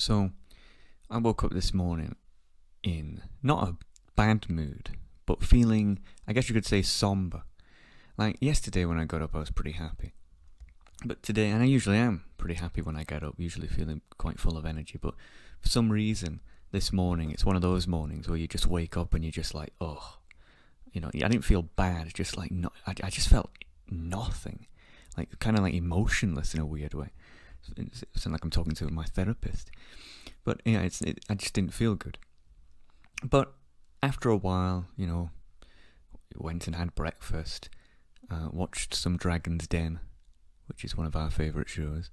So, I woke up this morning in not a bad mood, but feeling, I guess you could say, somber. Like yesterday when I got up, I was pretty happy. But today, and I usually am pretty happy when I get up, usually feeling quite full of energy, but for some reason, this morning, it's one of those mornings where you just wake up and you're just like, oh, I didn't feel bad, just like, I just felt nothing. Like, kind of like emotionless in a weird way. It sounds like I'm talking to my therapist. But, yeah, I just didn't feel good. But after a while, went and had breakfast, watched some Dragon's Den, which is one of our favourite shows,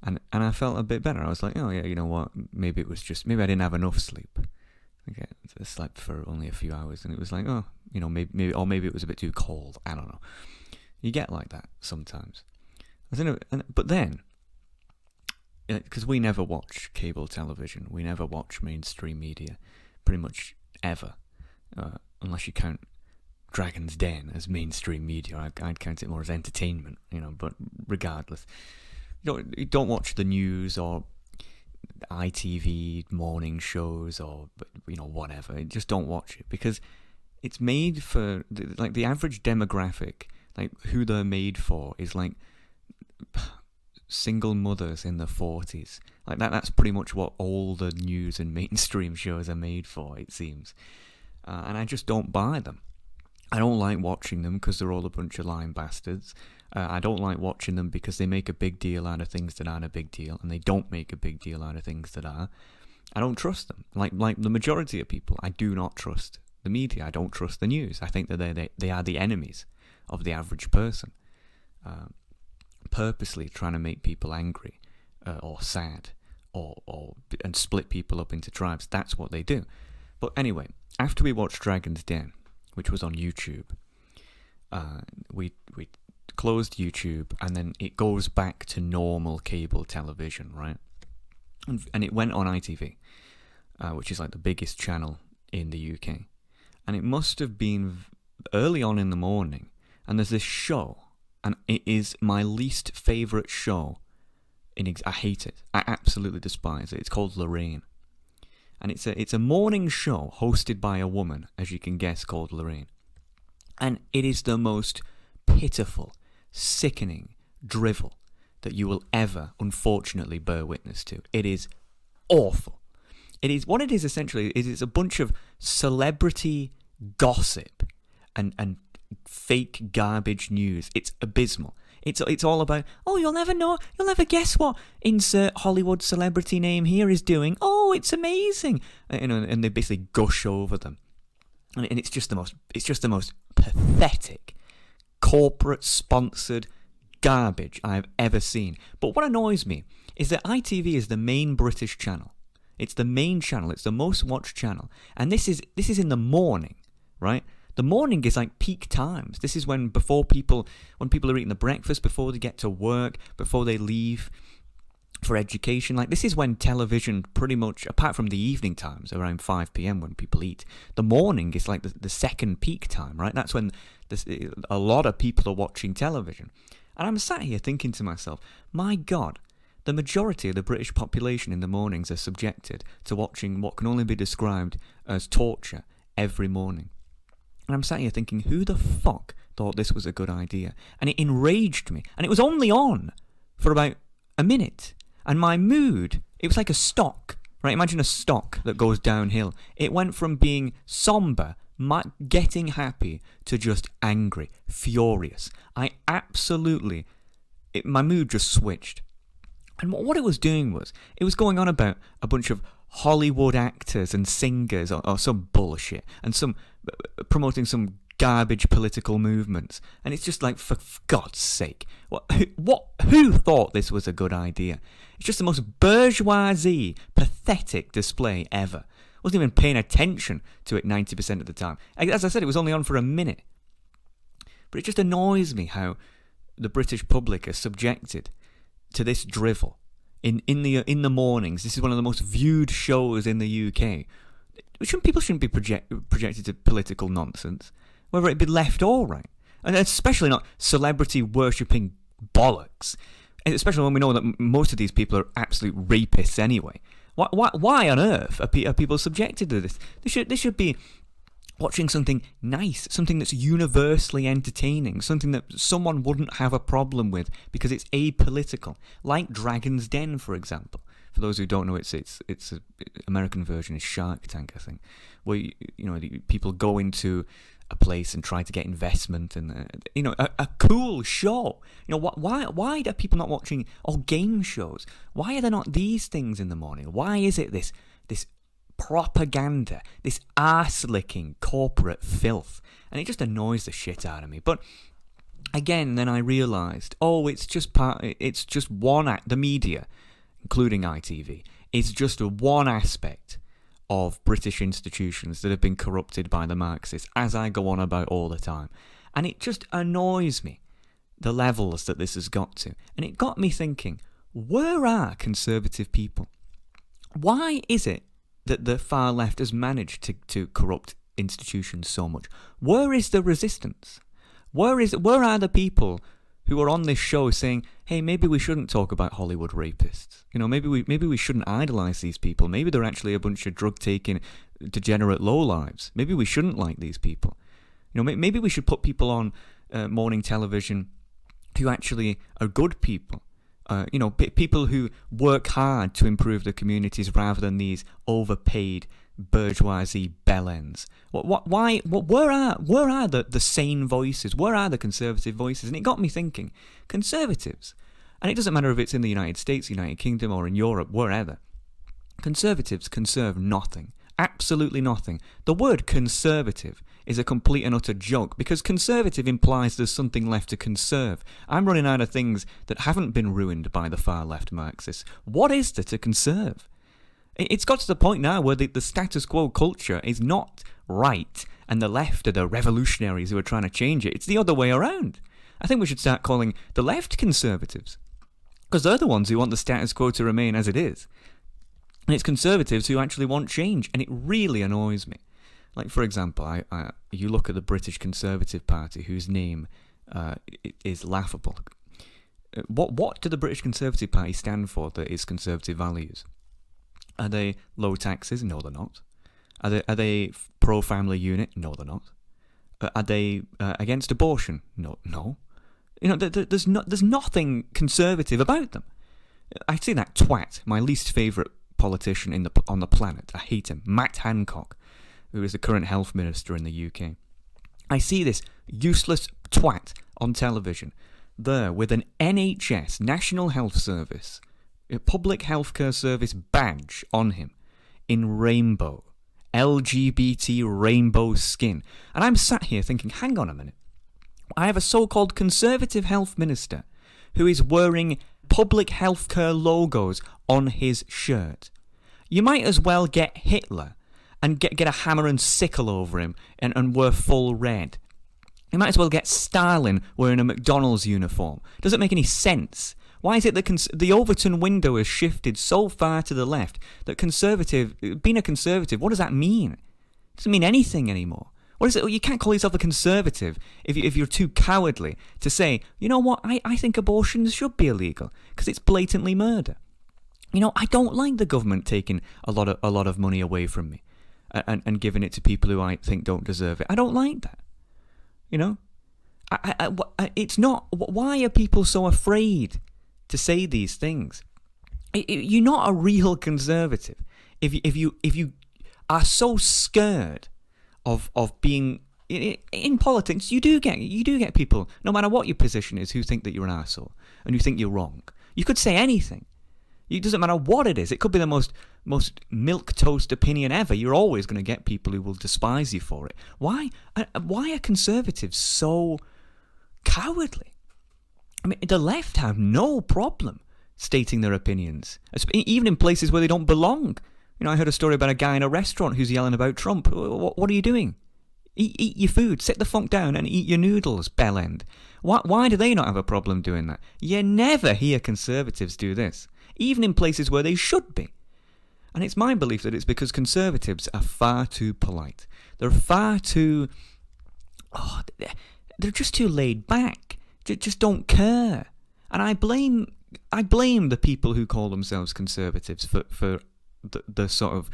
and I felt a bit better. I was like, oh yeah, you know what, maybe I didn't have enough sleep. Okay, I slept for only a few hours, and it was like, oh, maybe it was a bit too cold. I don't know. You get like that sometimes. But then, because we never watch cable television, we never watch mainstream media, pretty much ever, unless you count Dragon's Den as mainstream media. I'd count it more as entertainment, but regardless. You don't watch the news or ITV morning shows or, whatever. Just don't watch it, because it's made for, the average demographic, who they're made for is, single mothers in their 40s. That's pretty much what all the news and mainstream shows are made for, it seems. And I just don't buy them. I don't like watching them because they're all a bunch of lying bastards. I don't like watching them because they make a big deal out of things that aren't a big deal, and they don't make a big deal out of things that are. I don't trust them. Like the majority of people, I do not trust the media. I don't trust the news. I think that they are the enemies of the average person, purposely trying to make people angry or sad and split people up into tribes. That's what they do. But anyway, after we watched Dragon's Den, which was on YouTube, we closed YouTube, and then it goes back to normal cable television, right? And it went on ITV, which is the biggest channel in the UK. And it must have been early on in the morning, and there's this show, and it is my least favourite show. I hate it. I absolutely despise it. It's called Lorraine. And it's a morning show hosted by a woman, as you can guess, called Lorraine. And it is the most pitiful, sickening drivel that you will ever, unfortunately, bear witness to. It is awful. What it is essentially is a bunch of celebrity gossip and fake garbage news. It's abysmal. It's all about, oh, you'll never guess what insert Hollywood celebrity name here is doing. Oh, it's amazing. And they basically gush over them. And it's just the most pathetic, corporate sponsored garbage I've ever seen. But what annoys me is that ITV is the main British channel. It's the main channel. It's the most watched channel. And this is in the morning, right? The morning is peak times. This is when people are eating the breakfast, before they get to work, before they leave for education. This is when television pretty much, apart from the evening times, around 5 p.m. when people eat, the morning is the second peak time, right? That's when a lot of people are watching television. And I'm sat here thinking to myself, my God, the majority of the British population in the mornings are subjected to watching what can only be described as torture every morning. And I'm sat here thinking, who the fuck thought this was a good idea? And it enraged me. And it was only on for about a minute. And my mood, it was like a stock, right? Imagine a stock that goes downhill. It went from being somber, getting happy, to just angry, furious. My mood just switched. And what it was doing was, it was going on about a bunch of Hollywood actors and singers or some bullshit, and promoting some garbage political movements. And it's just for God's sake, who thought this was a good idea? It's just the most bourgeoisie, pathetic display ever. Wasn't even paying attention to it 90% of the time. As I said, it was only on for a minute. But it just annoys me how the British public are subjected to this drivel in the mornings. This is one of the most viewed shows in the UK. People shouldn't be projected to political nonsense, whether it be left or right, and especially not celebrity worshipping bollocks. Especially when we know that most of these people are absolute rapists anyway. Why on earth are people subjected to this? They should be watching something nice, something that's universally entertaining, something that someone wouldn't have a problem with because it's apolitical, like Dragon's Den, for example. For those who don't know, it's an American version is Shark Tank, I think, where people go into a place and try to get investment, and a cool show. Why are people not watching game shows? Why are there not these things in the morning? Why is it this propaganda, this arse-licking corporate filth? And it just annoys the shit out of me. But again, then I realised, it's just the media, including ITV, is just one aspect of British institutions that have been corrupted by the Marxists, as I go on about all the time. And it just annoys me, the levels that this has got to. And it got me thinking, where are conservative people? Why is it that the far left has managed to corrupt institutions so much? Where is the resistance? Where are the people who are on this show saying, hey, maybe we shouldn't talk about Hollywood rapists? Maybe we shouldn't idolize these people. Maybe they're actually a bunch of drug-taking, degenerate lowlives. Maybe we shouldn't like these people. Maybe we should put people on morning television who actually are good people. People who work hard to improve the communities rather than these overpaid bourgeoisie bellends. Where are the sane voices? Where are the conservative voices? And it got me thinking, conservatives, and it doesn't matter if it's in the United States, United Kingdom, or in Europe, wherever, conservatives conserve nothing. Absolutely nothing. The word conservative is a complete and utter joke, because conservative implies there's something left to conserve. I'm running out of things that haven't been ruined by the far left Marxists. What is there to conserve? It's got to the point now where the status quo culture is not right, and the left are the revolutionaries who are trying to change it. It's the other way around. I think we should start calling the left conservatives, because they're the ones who want the status quo to remain as it is. And it's conservatives who actually want change, and it really annoys me. Like, for example, you look at the British Conservative Party, whose name is laughable. What do the British Conservative Party stand for that is conservative values? Are they low taxes? No, they're not. Are they pro-family unit? No, they're not. Are they against abortion? No. There's nothing conservative about them. I see that twat, my least favourite politician on the planet. I hate him, Matt Hancock, who is the current health minister in the UK. I see this useless twat on television there with an NHS, National Health Service, a public healthcare service badge on him in rainbow, LGBT rainbow skin. And I'm sat here thinking, hang on a minute. I have a so-called conservative health minister who is wearing public healthcare logos on his shirt. You might as well get Hitler and get a hammer and sickle over him and wear full red. You might as well get Stalin wearing a McDonald's uniform. Doesn't make any sense. Why is it that the Overton window has shifted so far to the left that being a conservative, what does that mean? It doesn't mean anything anymore. What is it? You can't call yourself a conservative if you're too cowardly to say, you know what, I think abortions should be illegal because it's blatantly murder. I don't like the government taking a lot of money away from me and giving it to people who I think don't deserve it. I don't like that. It's not. Why are people so afraid to say these things? You're not a real conservative if you are so scared of being in politics. You do get people, no matter what your position is, who think that you're an arsehole and who think you're wrong. You could say anything. It doesn't matter what it is. It could be the most milquetoast opinion ever. You're always going to get people who will despise you for it. Why are conservatives so cowardly? I mean, the left have no problem stating their opinions, even in places where they don't belong. I heard a story about a guy in a restaurant who's yelling about Trump. What are you doing? Eat your food. Sit the fuck down and eat your noodles, bellend. Why do they not have a problem doing that? You never hear conservatives do this, even in places where they should be. And it's my belief that it's because conservatives are far too polite. They're far too... they're just too laid back. Just don't care. And I blame the people who call themselves conservatives for the sort of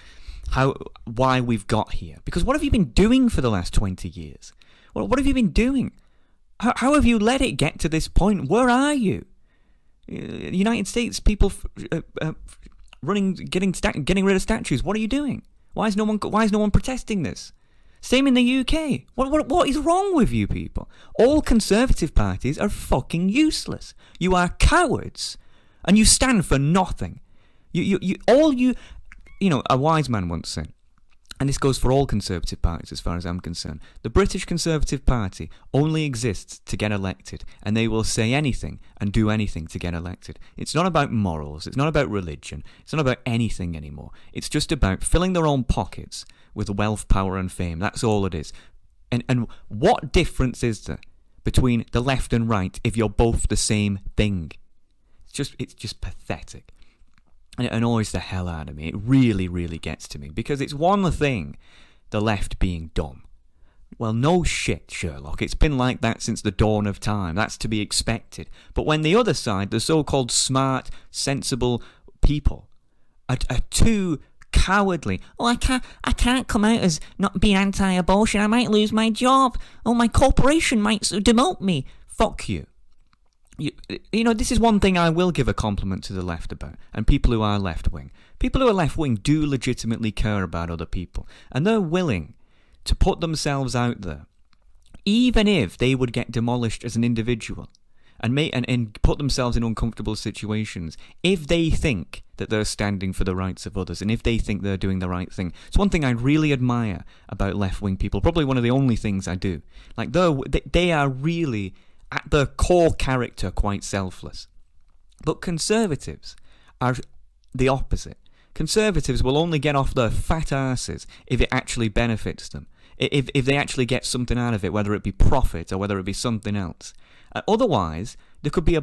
why we've got here. Because what have you been doing for the last 20 years? What have you been doing? How have you let it get to this point? Where are you? United States people getting rid of statues. What are you doing? Why is no one protesting this? Same in the UK. What is wrong with you people? All conservative parties are fucking useless. You are cowards, and you stand for nothing. A wise man once said, and this goes for all conservative parties as far as I'm concerned, the British Conservative Party only exists to get elected, and they will say anything and do anything to get elected. It's not about morals, it's not about religion, it's not about anything anymore. It's just about filling their own pockets with wealth, power and fame. That's all it is. And what difference is there between the left and right if you're both the same thing? It's just pathetic. And it annoys the hell out of me. It really, really gets to me. Because it's one thing, the left being dumb. Well, no shit, Sherlock. It's been like that since the dawn of time. That's to be expected. But when the other side, the so-called smart, sensible people, are too cowardly. Oh, I can't come out as not being anti-abortion. I might lose my job. Oh, my corporation might demote me. Fuck you. This is one thing I will give a compliment to the left about, and people who are left-wing. People who are left-wing do legitimately care about other people, and they're willing to put themselves out there, even if they would get demolished as an individual, and put themselves in uncomfortable situations, if they think that they're standing for the rights of others, and if they think they're doing the right thing. It's one thing I really admire about left-wing people, probably one of the only things I do. Like, they are really, at their core character, quite selfless. But conservatives are the opposite. Conservatives will only get off their fat asses if it actually benefits them. If they actually get something out of it, whether it be profit or whether it be something else. Otherwise, there could be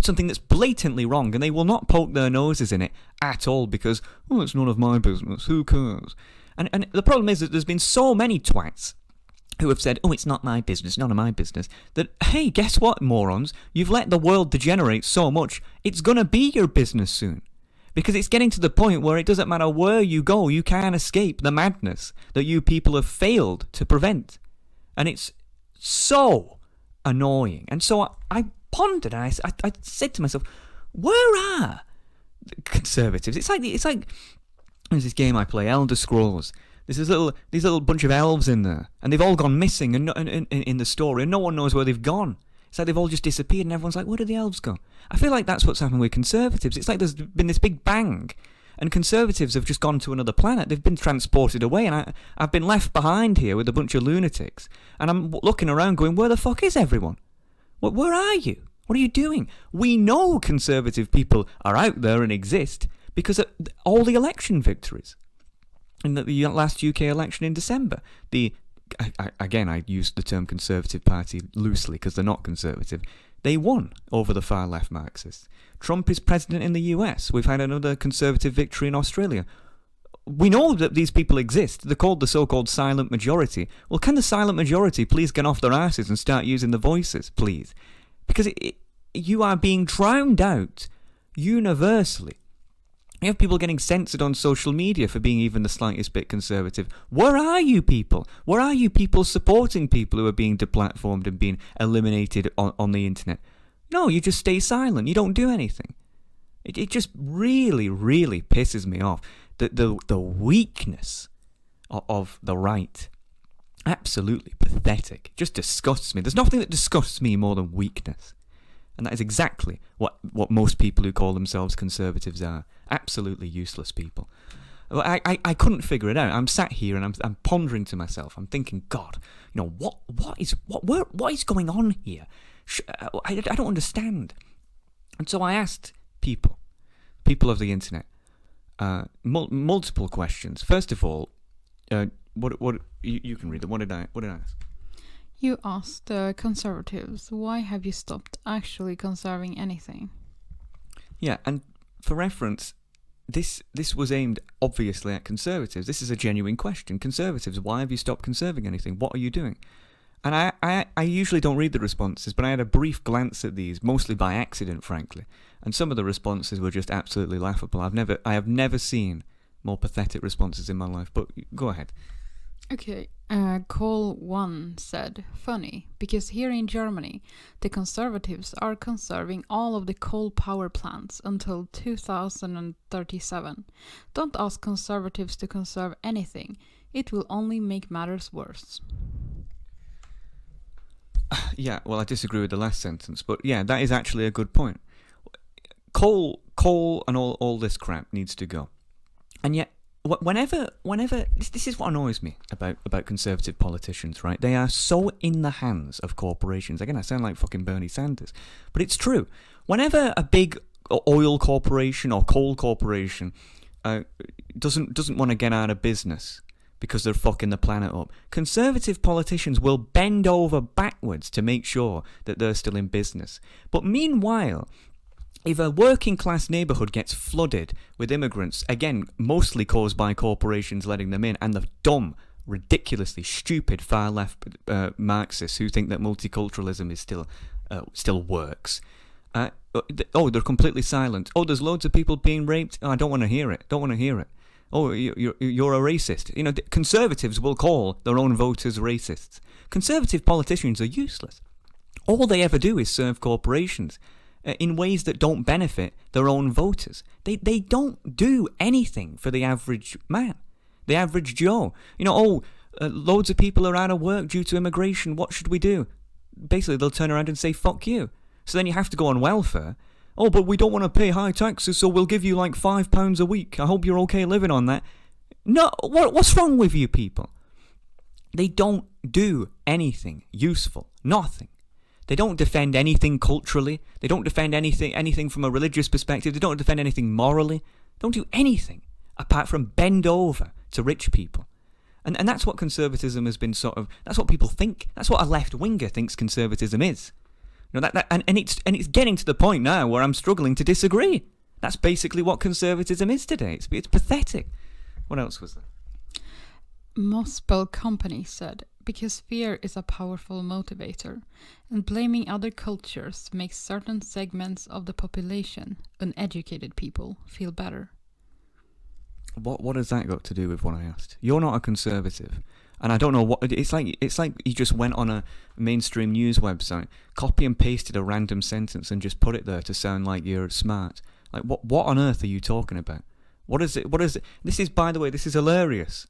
something that's blatantly wrong, and they will not poke their noses in it at all because, it's none of my business, who cares? And the problem is that there's been so many twats who have said, it's not my business, none of my business, that, hey, guess what, morons? You've let the world degenerate so much, it's going to be your business soon. Because it's getting to the point where it doesn't matter where you go, you can't escape the madness that you people have failed to prevent. And it's so annoying. And so I pondered, and I said to myself, where are the conservatives? It's like there's this game I play, Elder Scrolls. There's these little bunch of elves in there, and they've all gone missing in the story, and no one knows where they've gone. It's like they've all just disappeared, and everyone's like, where did the elves go? I feel like that's what's happened with conservatives. It's like there's been this big bang, and conservatives have just gone to another planet. They've been transported away, and I've been left behind here with a bunch of lunatics, and I'm looking around going, where the fuck is everyone? Where are you? What are you doing? We know conservative people are out there and exist because of all the election victories. In the last UK election in December, I use the term Conservative Party loosely because they're not conservative. They won over the far left Marxists. Trump is president in the US. We've had another conservative victory in Australia. We know that these people exist. They're called the so-called silent majority. Well, can the silent majority please get off their asses and start using the voices, please? Because you are being drowned out universally. You have people getting censored on social media for being even the slightest bit conservative. Where are you people? Where are you people supporting people who are being deplatformed and being eliminated on the internet? No, you just stay silent. You don't do anything. It just really, really pisses me off. The weakness of the right. Absolutely pathetic. It just disgusts me. There's nothing that disgusts me more than weakness. And that is exactly what most people who call themselves conservatives are. Absolutely useless people. I couldn't figure it out. I'm sat here and I'm pondering to myself. I'm thinking, God, what is going on here? I don't understand. And so I asked people of the internet, multiple questions. First of all, what you can read them. What did I ask? You asked conservatives, why have you stopped actually conserving anything? Yeah, and for reference, this was aimed obviously at conservatives. This is a genuine question. Conservatives, why have you stopped conserving anything? What are you doing? And I I usually don't read the responses, but I had a brief glance at these, mostly by accident, frankly. And some of the responses were just absolutely laughable. I have never seen more pathetic responses in my life. But go ahead. Okay, Call 1 said, funny, because here in Germany, the Conservatives are conserving all of the coal power plants until 2037. Don't ask Conservatives to conserve anything. It will only make matters worse. Yeah, well, I disagree with the last sentence, but yeah, that is actually a good point. Coal and all this crap needs to go. And yet, whenever this is what annoys me about conservative politicians, right? They are so in the hands of corporations. Again, I sound like fucking Bernie Sanders, but it's true. Whenever a big oil corporation or coal corporation doesn't want to get out of business because they're fucking the planet up, conservative politicians will bend over backwards to make sure that they're still in business. But meanwhile, if a working class neighbourhood gets flooded with immigrants, again, mostly caused by corporations letting them in, and the dumb, ridiculously stupid far left Marxists who think that multiculturalism is still works, they're completely silent. Oh, there's loads of people being raped. Oh, I don't want to hear it. Oh, you're a racist. You know, conservatives will call their own voters racists. Conservative politicians are useless. All they ever do is serve corporations in ways that don't benefit their own voters. They don't do anything for the average man, the average Joe. You know, loads of people are out of work due to immigration. What should we do? Basically, they'll turn around and say, fuck you. So then you have to go on welfare. Oh, but we don't want to pay high taxes, so we'll give you like £5 a week. I hope you're okay living on that. No, what's wrong with you people? They don't do anything useful. Nothing. They don't defend anything culturally. They don't defend anything from a religious perspective. They don't defend anything morally. They don't do anything apart from bend over to rich people. And that's what conservatism has been that's what people think. That's what a left-winger thinks conservatism is. You know, and it's getting to the point now where I'm struggling to disagree. That's basically what conservatism is today. It's pathetic. What else was there? Mospel Company said, because fear is a powerful motivator, and blaming other cultures makes certain segments of the population, uneducated people, feel better. What has that got to do with what I asked? You're not a conservative. And I don't know what it's like you just went on a mainstream news website, copy and pasted a random sentence and just put it there to sound like you're smart. Like what on earth are you talking about? What is it? This is, by the way, this is hilarious.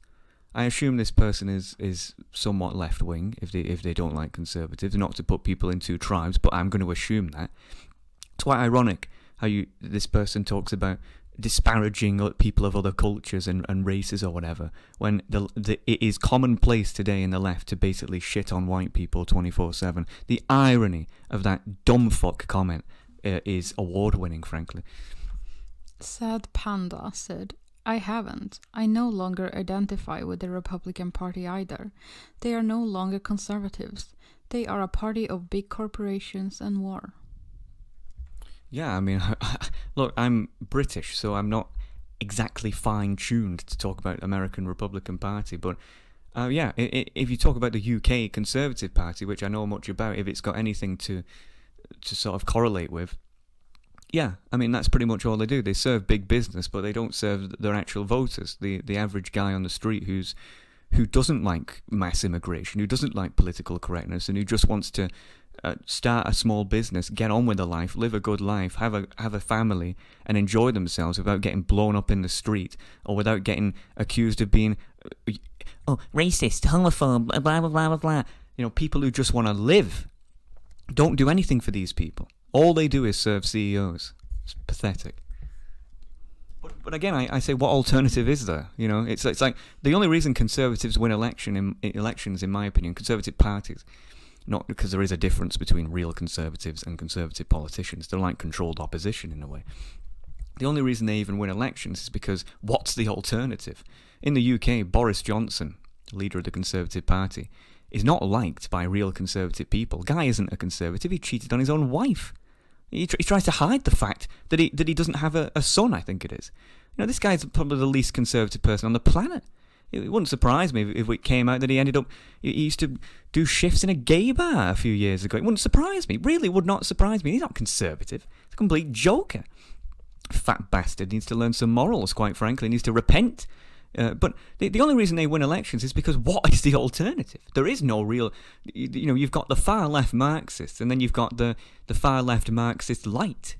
I assume this person is somewhat left wing if they don't like conservatives, not to put people into tribes, but I'm going to assume that. It's quite ironic how this person talks about disparaging people of other cultures and races or whatever, when it is commonplace today in the left to basically shit on white people 24/7. The irony of that dumb fuck comment is award-winning, frankly. Sad Panda said, I haven't. I no longer identify with the Republican Party either. They are no longer conservatives. They are a party of big corporations and war. Yeah, I mean, look, I'm British, so I'm not exactly fine-tuned to talk about American Republican Party, but yeah, if you talk about the UK Conservative Party, which I know much about, if it's got anything to sort of correlate with, yeah, I mean, that's pretty much all they do. They serve big business, but they don't serve their actual voters, the average guy on the street who doesn't like mass immigration, who doesn't like political correctness, and who just wants to start a small business, get on with their life, live a good life, have a family, and enjoy themselves without getting blown up in the street or without getting accused of being racist, homophobe, blah blah blah blah blah. You know, people who just want to live don't do anything for these people. All they do is serve CEOs. It's pathetic. But again, I say, what alternative is there? You know, it's like the only reason conservatives win elections, in my opinion, conservative parties. Not because there is a difference between real conservatives and conservative politicians. They're like controlled opposition in a way. The only reason they even win elections is because what's the alternative? In the UK, Boris Johnson, leader of the Conservative Party, is not liked by real conservative people. Guy isn't a conservative. He cheated on his own wife. He tries to hide the fact that he doesn't have a son, I think it is. You know, this guy's probably the least conservative person on the planet. It wouldn't surprise me if it came out that he used to do shifts in a gay bar a few years ago. It wouldn't surprise me. Really would not surprise me. He's not conservative. He's a complete joker. Fat bastard needs to learn some morals, quite frankly. He needs to repent. But the only reason they win elections is because what is the alternative? There is no real... you've got the far-left Marxists, and then you've got the far-left Marxist light,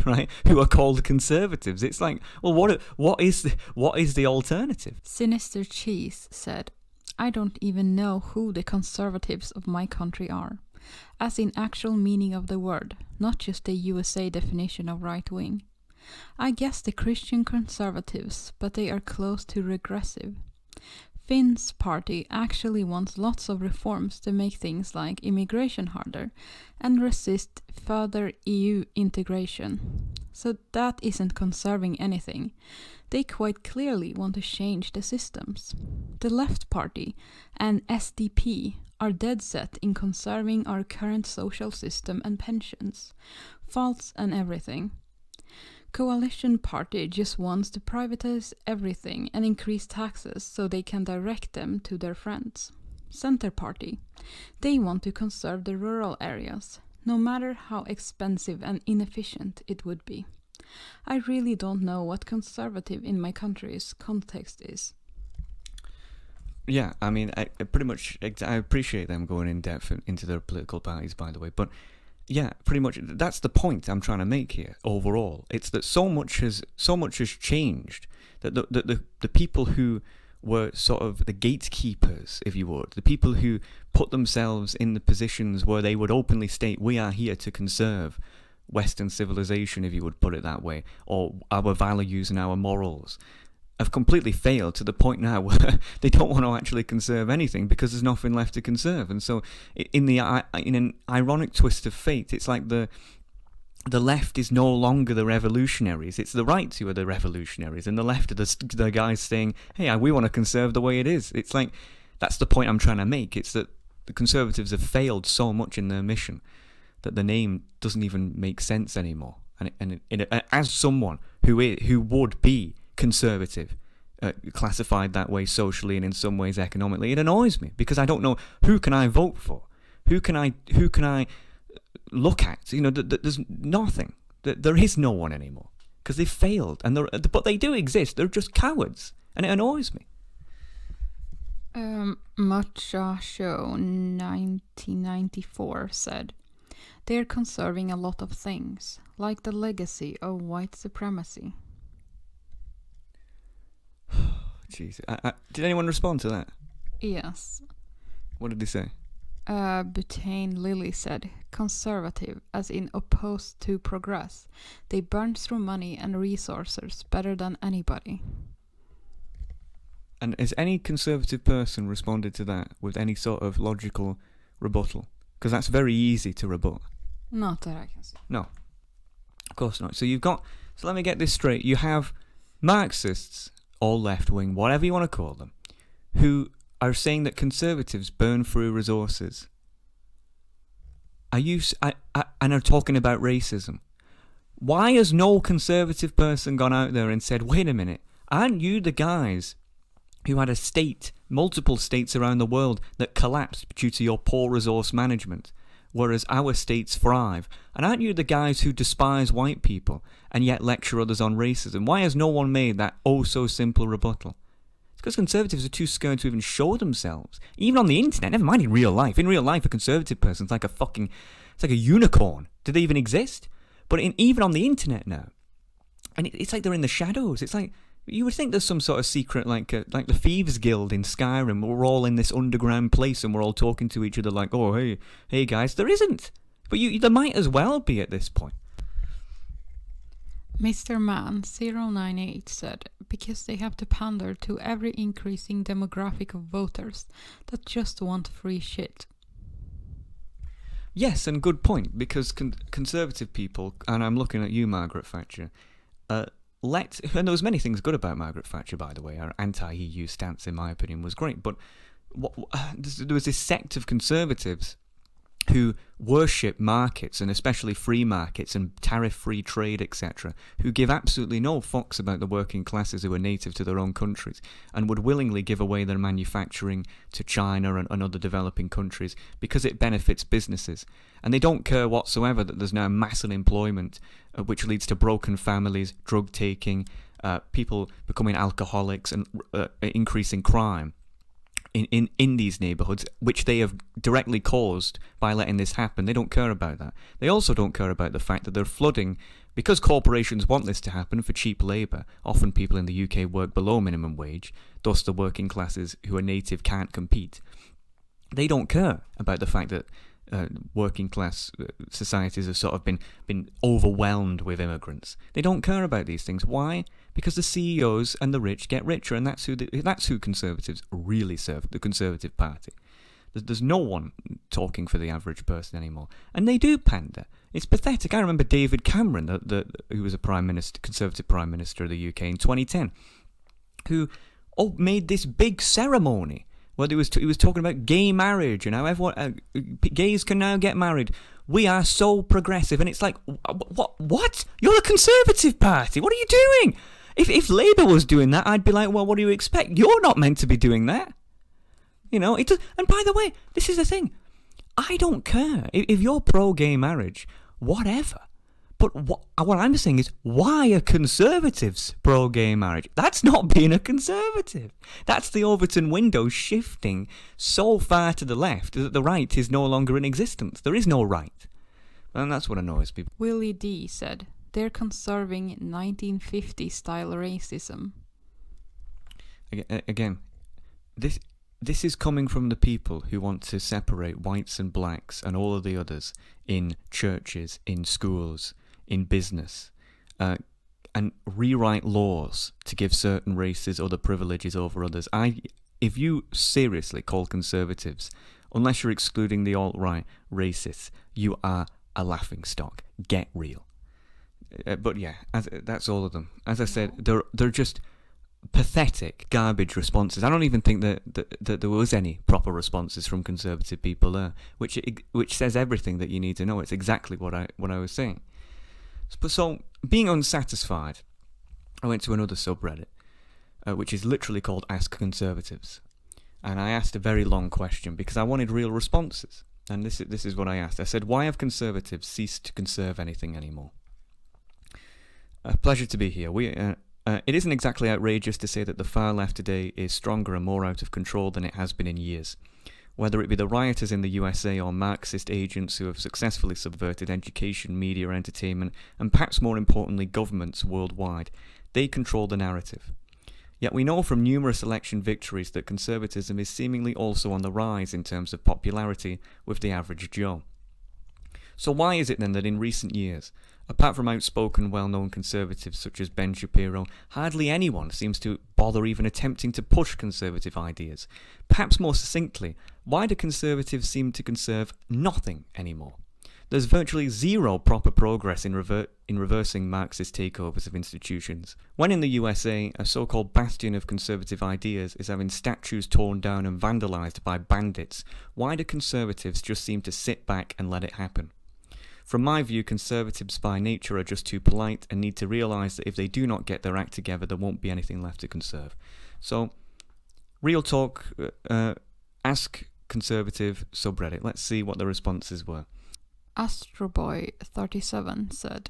right, who are called conservatives. It's like, well, what is the alternative? Sinister Cheese said, I don't even know who the conservatives of my country are, as in actual meaning of the word, not just the USA definition of right-wing. I guess the Christian conservatives, but they are close to regressive. Finn's party actually wants lots of reforms to make things like immigration harder and resist further EU integration. So that isn't conserving anything. They quite clearly want to change the systems. The Left Party and SDP are dead set in conserving our current social system and pensions, faults and everything. Coalition Party just wants to privatize everything and increase taxes so they can direct them to their friends. Center Party. They want to conserve the rural areas, no matter how expensive and inefficient it would be. I really don't know what conservative in my country's context is. Yeah, I mean, I appreciate them going in depth into their political parties, by the way, but yeah, pretty much that's the point I'm trying to make here. Overall, it's that so much has changed that the people who were sort of the gatekeepers, if you would, the people who put themselves in the positions where they would openly state, we are here to conserve Western civilization, if you would put it that way, or our values and our morals, have completely failed to the point now where they don't want to actually conserve anything because there's nothing left to conserve. And so in an ironic twist of fate, it's like the left is no longer the revolutionaries. It's the right who are the revolutionaries, and the left are the guys saying, hey, we want to conserve the way it is. It's like, that's the point I'm trying to make. It's that the Conservatives have failed so much in their mission that the name doesn't even make sense anymore. And as someone who would be conservative, classified that way socially and in some ways economically, it annoys me because I don't know who can I vote for, who can I look at. There's nothing. There is no one anymore because they've failed, but they do exist. They're just cowards, and it annoys me. Matcha Show 1994 said, they're conserving a lot of things, like the legacy of white supremacy. Jeez. Did anyone respond to that? Yes. What did they say? Butane Lily said, conservative, as in opposed to progress. They burn through money and resources better than anybody. And has any conservative person responded to that with any sort of logical rebuttal? Because that's very easy to rebut. Not that I can see. No. Of course not. So let me get this straight. You have Marxists, or left-wing, whatever you want to call them, who are saying that conservatives burn through resources. And are talking about racism. Why has no conservative person gone out there and said, wait a minute, aren't you the guys who had multiple states around the world that collapsed due to your poor resource management, whereas our states thrive? And aren't you the guys who despise white people and yet lecture others on racism? Why has no one made that oh-so-simple rebuttal? It's because conservatives are too scared to even show themselves. Even on the internet, never mind in real life. In real life, a conservative person's like it's like a unicorn. Do they even exist? But even on the internet now, and it's like they're in the shadows. It's like, you would think there's some sort of secret, like the Thieves Guild in Skyrim. We're all in this underground place and we're all talking to each other like, oh, hey guys. There isn't. But there might as well be at this point. Mr. Man 098 said, because they have to pander to every increasing demographic of voters that just want free shit. Yes, and good point, because conservative people, and I'm looking at you, Margaret Thatcher, and there was many things good about Margaret Thatcher, by the way. Her anti-EU stance, in my opinion, was great. But there was this sect of conservatives who worship markets, and especially free markets and tariff-free trade, etc., who give absolutely no fucks about the working classes who are native to their own countries and would willingly give away their manufacturing to China and other developing countries because it benefits businesses. And they don't care whatsoever that there's now mass unemployment, which leads to broken families, drug taking, people becoming alcoholics, and increasing crime in these neighbourhoods, which they have directly caused by letting this happen. They don't care about that. They also don't care about the fact that they're flooding, because corporations want this to happen for cheap labour. Often people in the UK work below minimum wage, thus the working classes who are native can't compete. They don't care about the fact that working class societies have sort of been overwhelmed with immigrants. They don't care about these things. Why? Because the CEOs and the rich get richer, and that's who Conservatives really serve, the Conservative Party. There's no one talking for the average person anymore, and they do pander. It's pathetic. I remember David Cameron, who was a Conservative Prime Minister of the UK in 2010, who made this big ceremony where he was talking about gay marriage and how everyone gays can now get married. We are so progressive, and it's like, what? You're the Conservative Party. What are you doing? If Labour was doing that, I'd be like, well, what do you expect? You're not meant to be doing that. You know, and by the way, this is the thing. I don't care. If you're pro-gay marriage, whatever. But what I'm saying is, why are Conservatives pro-gay marriage? That's not being a Conservative. That's the Overton window shifting so far to the left that the right is no longer in existence. There is no right. And that's what annoys people. Willie D said, they're conserving 1950-style racism. Again, this is coming from the people who want to separate whites and blacks and all of the others in churches, in schools, in business, and rewrite laws to give certain races other privileges over others. If you seriously call Conservatives, unless you're excluding the alt-right, racists, you are a laughingstock. Get real. But yeah, that's all of them. As I said, they're just pathetic, garbage responses. I don't even think that there was any proper responses from Conservative people there, which says everything that you need to know. It's exactly what I was saying. So, being unsatisfied, I went to another subreddit, which is literally called Ask Conservatives, and I asked a very long question because I wanted real responses. And this is what I asked. I said, why have Conservatives ceased to conserve anything anymore? A pleasure to be here. It isn't exactly outrageous to say that the far left today is stronger and more out of control than it has been in years. Whether it be the rioters in the USA or Marxist agents who have successfully subverted education, media, entertainment, and perhaps more importantly governments worldwide, they control the narrative. Yet we know from numerous election victories that conservatism is seemingly also on the rise in terms of popularity with the average Joe. So why is it then that in recent years, apart from outspoken, well-known conservatives such as Ben Shapiro, hardly anyone seems to bother even attempting to push conservative ideas? Perhaps more succinctly, why do conservatives seem to conserve nothing anymore? There's virtually zero proper progress in reversing Marxist takeovers of institutions. When in the USA, a so-called bastion of conservative ideas is having statues torn down and vandalised by bandits, why do conservatives just seem to sit back and let it happen? From my view, conservatives by nature are just too polite and need to realise that if they do not get their act together, there won't be anything left to conserve. So, real talk, Ask Conservative subreddit. Let's see what the responses were. Astroboy37 said,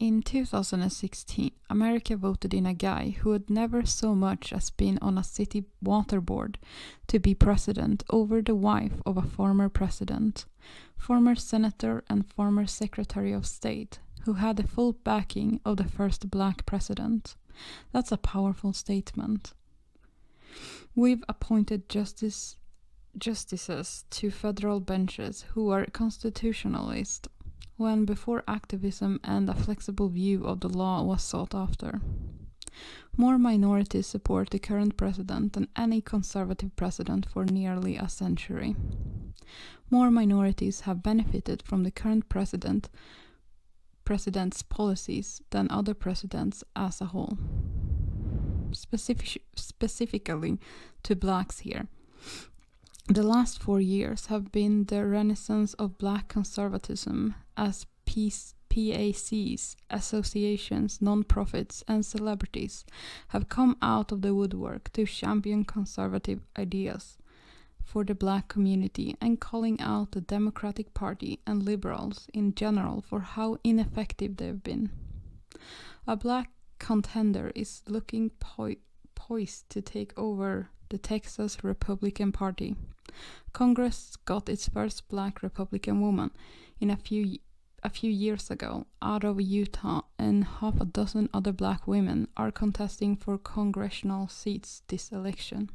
in 2016, America voted in a guy who had never so much as been on a city water board to be president over the wife of a former president, former senator and former secretary of state, who had the full backing of the first black president. That's a powerful statement. We've appointed justices to federal benches who are constitutionalists, when before activism and a flexible view of the law was sought after. More minorities support the current president than any conservative president for nearly a century. More minorities have benefited from the current president's policies than other presidents as a whole. Specifically to blacks here. The last 4 years have been the renaissance of black conservatism as PACs, associations, non-profits and celebrities have come out of the woodwork to champion conservative ideas for the black community and calling out the Democratic Party and liberals in general for how ineffective they've been. A black contender is looking poised to take over the Texas Republican Party. Congress got its first black Republican woman in a few years ago out of Utah, and half a dozen other black women are contesting for congressional seats this election.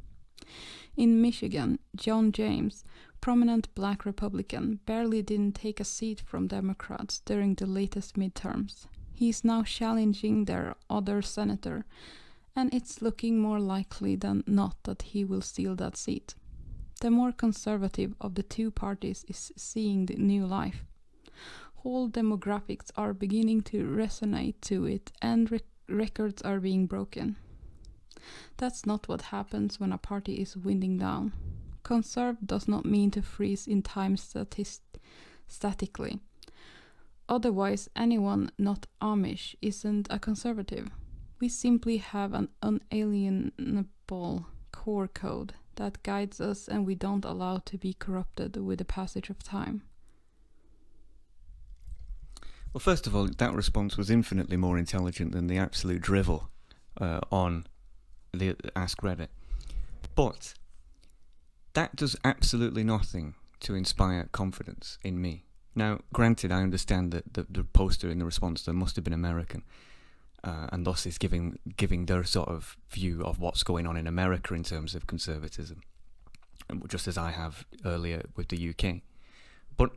In Michigan, John James, prominent black Republican, barely didn't take a seat from Democrats during the latest midterms. He is now challenging their other senator, and it's looking more likely than not that he will steal that seat. The more conservative of the two parties is seeing the new life. Whole demographics are beginning to resonate to it, and records are being broken. That's not what happens when a party is winding down. Conserve does not mean to freeze in time statically. Otherwise, anyone not Amish isn't a conservative. We simply have an unalienable core code that guides us, and we don't allow to be corrupted with the passage of time. Well, first of all, that response was infinitely more intelligent than the absolute drivel on the Ask Reddit. But that does absolutely nothing to inspire confidence in me. Now, granted, I understand that the poster in the response there must have been American, and thus is giving their sort of view of what's going on in America in terms of conservatism, just as I have earlier with the UK. But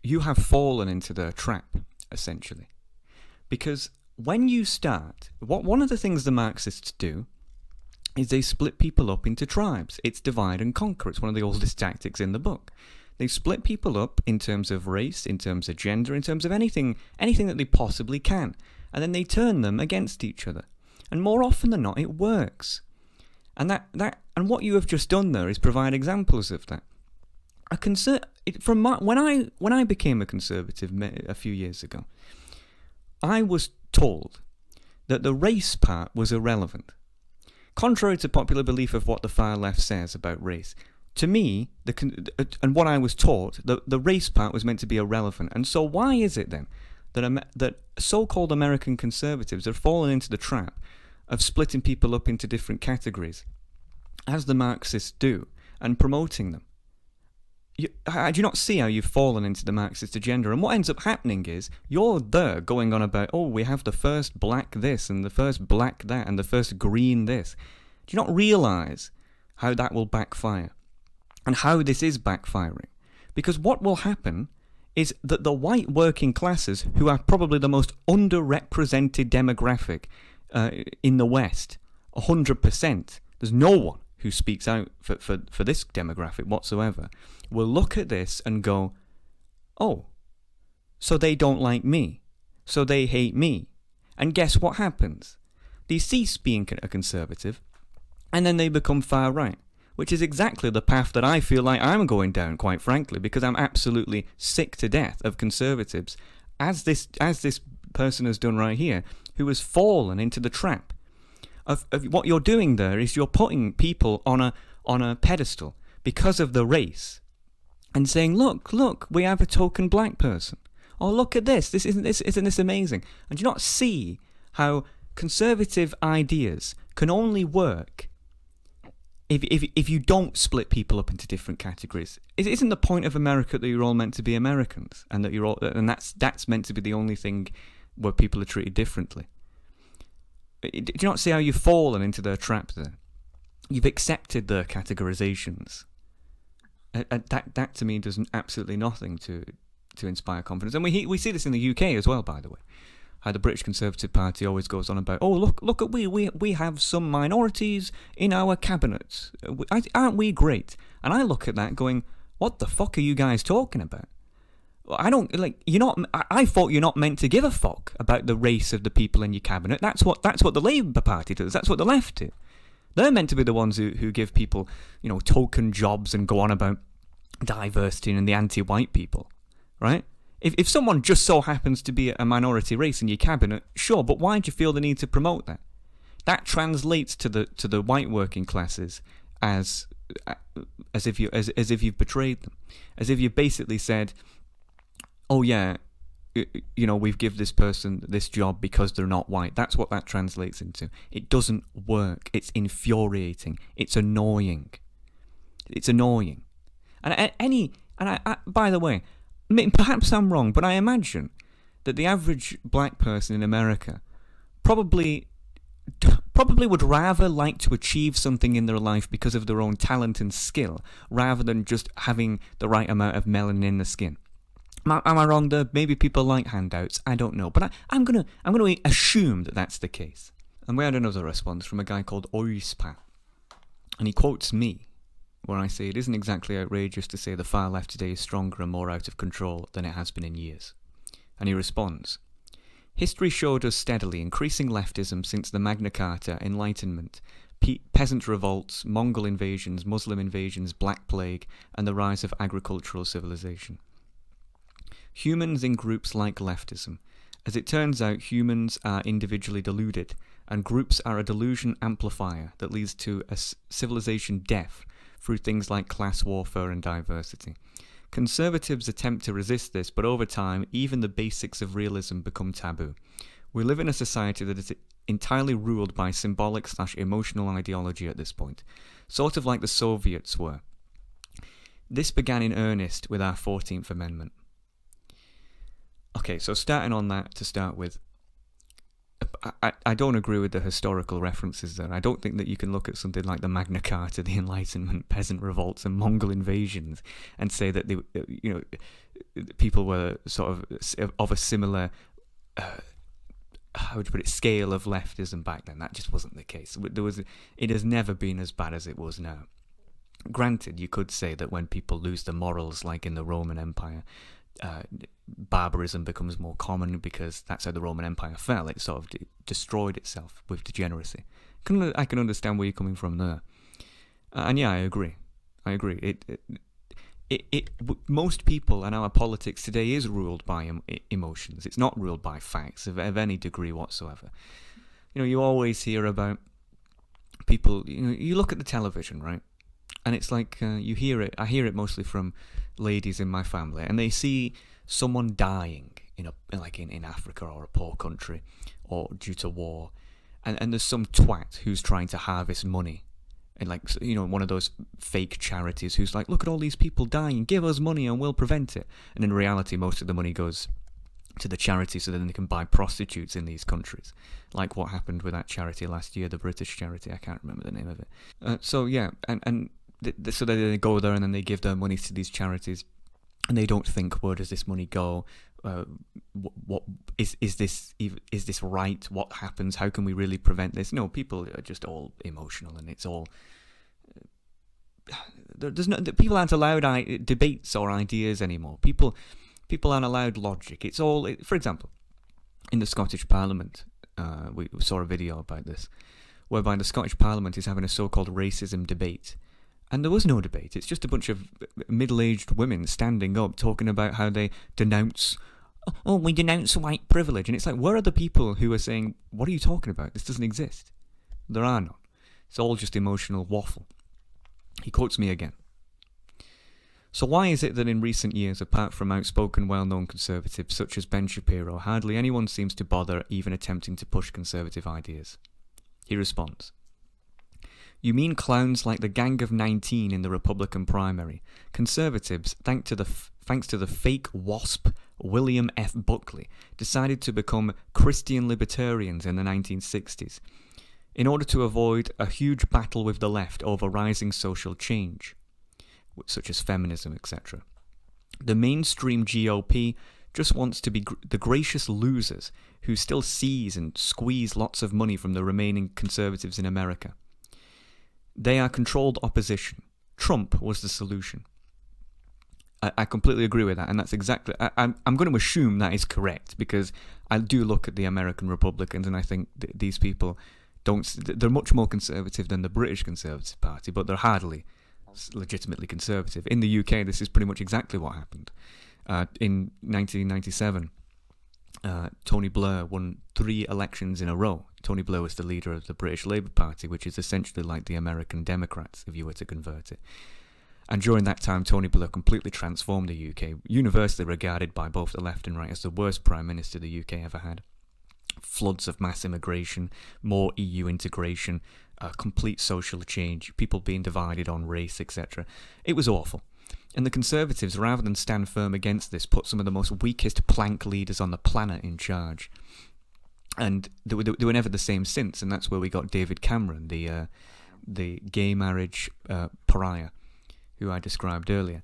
you have fallen into their trap, essentially. Because when you start, one of the things the Marxists do is they split people up into tribes. It's divide and conquer. It's one of the oldest tactics in the book. They split people up in terms of race, in terms of gender, in terms of anything that they possibly can. And then they turn them against each other. And more often than not, it works. And and what you have just done there is provide examples of that. When I became a conservative a few years ago, I was told that the race part was irrelevant. Contrary to popular belief of what the far left says about race, to me, and what I was taught, the race part was meant to be irrelevant. And so why is it then that so-called American conservatives have fallen into the trap of splitting people up into different categories, as the Marxists do, and promoting them? Do you not see how you've fallen into the Marxist agenda? And what ends up happening is you're there going on about, oh, we have the first black this and the first black that and the first green this. Do you not realise how that will backfire? And how this is backfiring? Because what will happen is that the white working classes, who are probably the most underrepresented demographic in the West, 100%, there's no one who speaks out for this demographic whatsoever, will look at this and go, oh, so they don't like me, so they hate me. And guess what happens? They cease being a conservative, and then they become far right, which is exactly the path that I feel like I'm going down, quite frankly, because I'm absolutely sick to death of conservatives, as this person has done right here, who has fallen into the trap. Of what you're doing there is you're putting people on a pedestal because of the race, and saying, look, we have a token black person. Oh, look at this. Isn't this amazing? And do you not see how conservative ideas can only work if you don't split people up into different categories? Isn't the point of America that you're all meant to be Americans, and that that's meant to be the only thing where people are treated differently? Do you not see how you've fallen into their trap there? You've accepted their categorizations. That to me does absolutely nothing to inspire confidence. And we see this in the UK as well, by the way. How the British Conservative Party always goes on about, oh, look at we have some minorities in our cabinet. Aren't we great? And I look at that going, what the fuck are you guys talking about? I thought you're not meant to give a fuck about the race of the people in your cabinet. That's what the Labour Party does. That's what the left do. They're meant to be the ones who give people, token jobs and go on about diversity and the anti-white people, right? If someone just so happens to be a minority race in your cabinet, sure, but why do you feel the need to promote that? That translates to the white working classes as if you've betrayed them, as if you've basically said, oh yeah, we've give this person this job because they're not white. That's what that translates into. It doesn't work. It's infuriating. It's annoying. And by the way, perhaps I'm wrong, but I imagine that the average black person in America probably would rather like to achieve something in their life because of their own talent and skill, rather than just having the right amount of melanin in the skin. Am I wrong there? Maybe people like handouts. I don't know, but I'm gonna assume that that's the case. And we had another response from a guy called Oispa, and he quotes me, where I say it isn't exactly outrageous to say the far left today is stronger and more out of control than it has been in years. And he responds, history showed us steadily increasing leftism since the Magna Carta, Enlightenment, peasant revolts, Mongol invasions, Muslim invasions, Black Plague, and the rise of agricultural civilization. Humans in groups like leftism. As it turns out, humans are individually deluded, and groups are a delusion amplifier that leads to a civilization death through things like class warfare and diversity. Conservatives attempt to resist this, but over time, even the basics of realism become taboo. We live in a society that is entirely ruled by symbolic/emotional ideology at this point, sort of like the Soviets were. This began in earnest with our 14th Amendment. Okay, so starting on that to start with, I don't agree with the historical references there. I don't think that you can look at something like the Magna Carta, the Enlightenment, peasant revolts, and Mongol invasions, and say that people were sort of a similar, how would you put it, scale of leftism back then. That just wasn't the case. It has never been as bad as it was now. Granted, you could say that when people lose their morals, like in the Roman Empire, barbarism becomes more common because that's how the Roman Empire fell. It sort of destroyed itself with degeneracy. I can understand where you're coming from there. And yeah, I agree. Most people and our politics today is ruled by emotions. It's not ruled by facts of any degree whatsoever. You always hear about people, you look at the television, right? And it's like you hear it. I hear it mostly from ladies in my family, and they see someone dying in Africa or a poor country, or due to war, and there's some twat who's trying to harvest money, and one of those fake charities who's like, look at all these people dying, give us money and we'll prevent it. And in reality, most of the money goes to the charity so then they can buy prostitutes in these countries, like what happened with that charity last year, the British charity. I can't remember the name of it. So they go there and then they give their money to these charities, and they don't think, where does this money go? What is this right? What happens? How can we really prevent this? No, people are just all emotional, and it's all people aren't allowed debates or ideas anymore. People aren't allowed logic. It's all, for example, in the Scottish Parliament, we saw a video about this, whereby the Scottish Parliament is having a so-called racism debate. And there was no debate. It's just a bunch of middle-aged women standing up talking about how they denounce, we denounce white privilege. And it's like, where are the people who are saying, what are you talking about? This doesn't exist. There are none. It's all just emotional waffle. He quotes me again. So why is it that in recent years, apart from outspoken, well-known conservatives such as Ben Shapiro, hardly anyone seems to bother even attempting to push conservative ideas? He responds, you mean clowns like the Gang of 19 in the Republican primary? Conservatives, thanks to the fake WASP William F. Buckley, decided to become Christian libertarians in the 1960s in order to avoid a huge battle with the left over rising social change, such as feminism, etc. The mainstream GOP just wants to be the gracious losers who still seize and squeeze lots of money from the remaining conservatives in America. They are controlled opposition. Trump was the solution. I completely agree with that, and that's exactly... I'm going to assume that is correct, because I do look at the American Republicans, and I think these people they're much more conservative than the British Conservative Party, but they're hardly legitimately conservative. In the UK, this is pretty much exactly what happened. In 1997, Tony Blair won 3 elections in a row. Tony Blair was the leader of the British Labour Party, which is essentially like the American Democrats, if you were to convert it. And during that time, Tony Blair completely transformed the UK, universally regarded by both the left and right as the worst Prime Minister the UK ever had. Floods of mass immigration, more EU integration, complete social change, people being divided on race, etc. It was awful. And the Conservatives, rather than stand firm against this, put some of the most weakest plank leaders on the planet in charge. And they were never the same since, and that's where we got David Cameron, the gay marriage pariah, who I described earlier.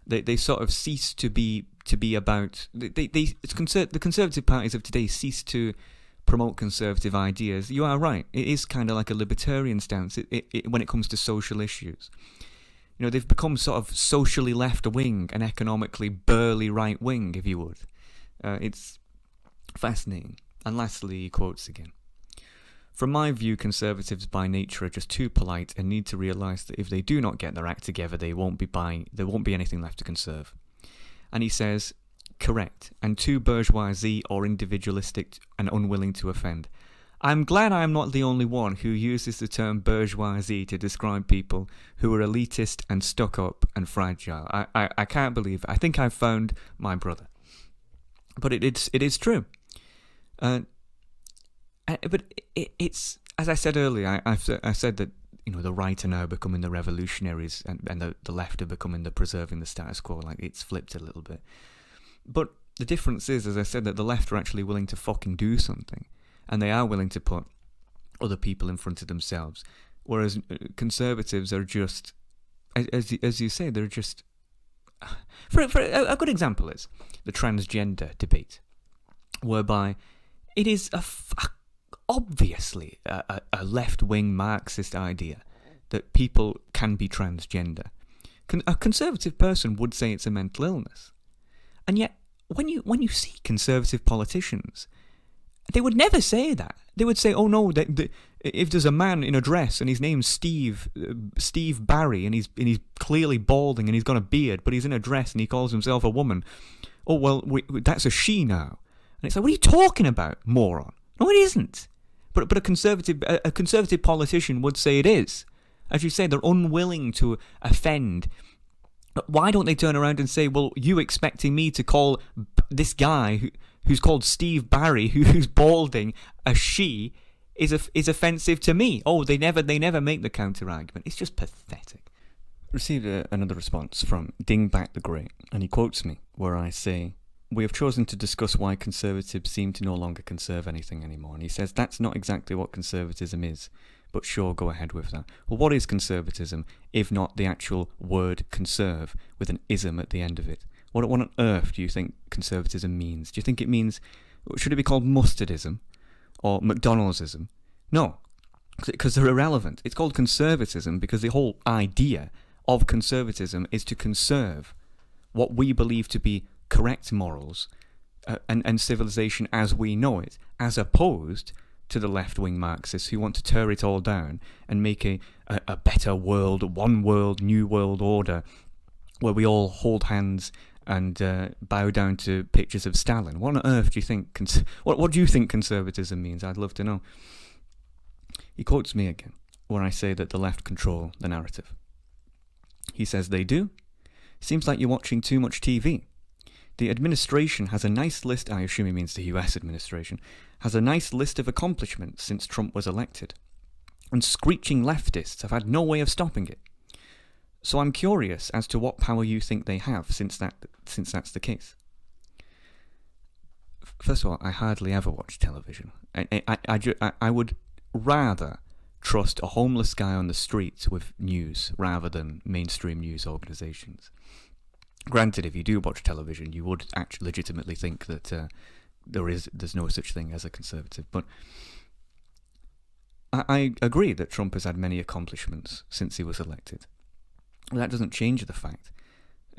They sort of ceased to be about... the Conservative parties of today ceased to promote conservative ideas. You are right. It is kind of like a libertarian stance when it comes to social issues. You know, they've become sort of socially left-wing and economically burly right-wing, if you would. It's fascinating. And lastly, he quotes again. From my view, Conservatives by nature are just too polite and need to realise that if they do not get their act together, there won't be anything left to conserve. And he says, correct, and too bourgeoisie or individualistic and unwilling to offend. I'm glad I am not the only one who uses the term bourgeoisie to describe people who are elitist and stuck up and fragile. I can't believe it. I think I've found my brother. But it is true. But it's, as I said earlier, I said that, you know, the right are now becoming the revolutionaries and the left are becoming the preserving the status quo. Like, it's flipped a little bit. But the difference is, as I said, that the left are actually willing to fucking do something. And they are willing to put other people in front of themselves. Whereas Conservatives are just, as you say, they're just... For a good example is the transgender debate, whereby it is obviously a left-wing Marxist idea that people can be transgender. A conservative person would say it's a mental illness. And yet, when you see conservative politicians, they would never say that. They would say, oh no, if there's a man in a dress and his name's Steve Barry and he's clearly balding and he's got a beard, but he's in a dress and he calls himself a woman, oh well, that's a she now. And it's like, what are you talking about, moron? No, it isn't. But a conservative politician would say it is. As you say, they're unwilling to offend. Why don't they turn around and say, well, you expecting me to call this guy who's called Steve Barry, who's balding, a she, is offensive to me? Oh, they never make the counter-argument. It's just pathetic. Received another response from Dingbat the Great, and he quotes me, where I say, we have chosen to discuss why conservatives seem to no longer conserve anything anymore. And he says, that's not exactly what conservatism is. But sure, go ahead with that. Well, what is conservatism, if not the actual word conserve, with an ism at the end of it? What on earth do you think conservatism means? Do you think it means, should it be called mustardism or McDonald'sism? No, because they're irrelevant. It's called conservatism because the whole idea of conservatism is to conserve what we believe to be correct morals and civilization as we know it, as opposed to the left-wing Marxists who want to tear it all down and make a better world, one world, new world order, where we all hold hands and bow down to pictures of Stalin. What on earth do you think? What do you think conservatism means? I'd love to know. He quotes me again, where I say that the left control the narrative. He says they do. Seems like you're watching too much TV. The administration has a nice list, I assume he means the US administration, has a nice list of accomplishments since Trump was elected. And screeching leftists have had no way of stopping it. So I'm curious as to what power you think they have since that's the case. First of all, I hardly ever watch television. I would rather trust a homeless guy on the streets with news rather than mainstream news organisations. Granted, if you do watch television, you would actually legitimately think that there's no such thing as a conservative. But I agree that Trump has had many accomplishments since he was elected. That doesn't change the fact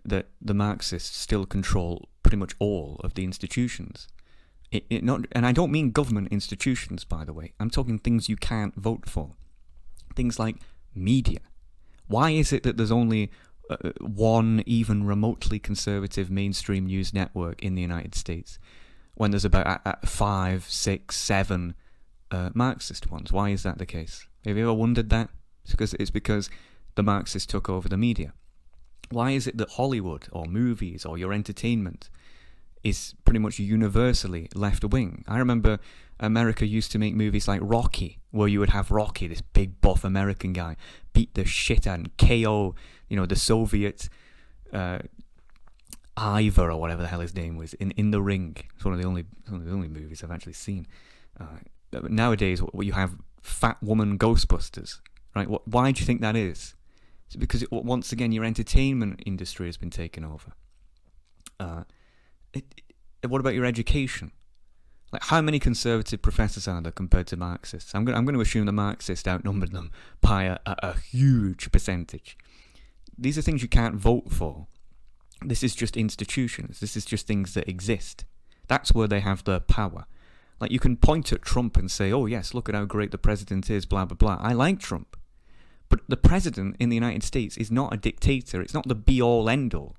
that the Marxists still control pretty much all of the institutions. And I don't mean government institutions, by the way. I'm talking things you can't vote for. Things like media. Why is it that there's only one even remotely conservative mainstream news network in the United States when there's about 5, 6, 7 Marxist ones? Why is that the case? Have you ever wondered that? It's because the Marxists took over the media. Why is it that Hollywood or movies or your entertainment is pretty much universally left-wing? I remember America used to make movies like Rocky, where you would have Rocky, this big buff American guy, beat the shit out and KO, the Soviet Ivor or whatever the hell his name was in the ring. It's one of the only movies I've actually seen. Nowadays, you have fat woman Ghostbusters, right? Why do you think that is? It's because once again your entertainment industry has been taken over. What about your education? Like, how many conservative professors are there compared to Marxists? I'm going to assume the Marxists outnumbered them by a huge percentage. These are things you can't vote for. This is just institutions. This is just things that exist. That's where they have their power. Like, you can point at Trump and say, oh yes, look at how great the president is, blah, blah, blah. I like Trump. But the president in the United States is not a dictator. It's not the be-all, end-all.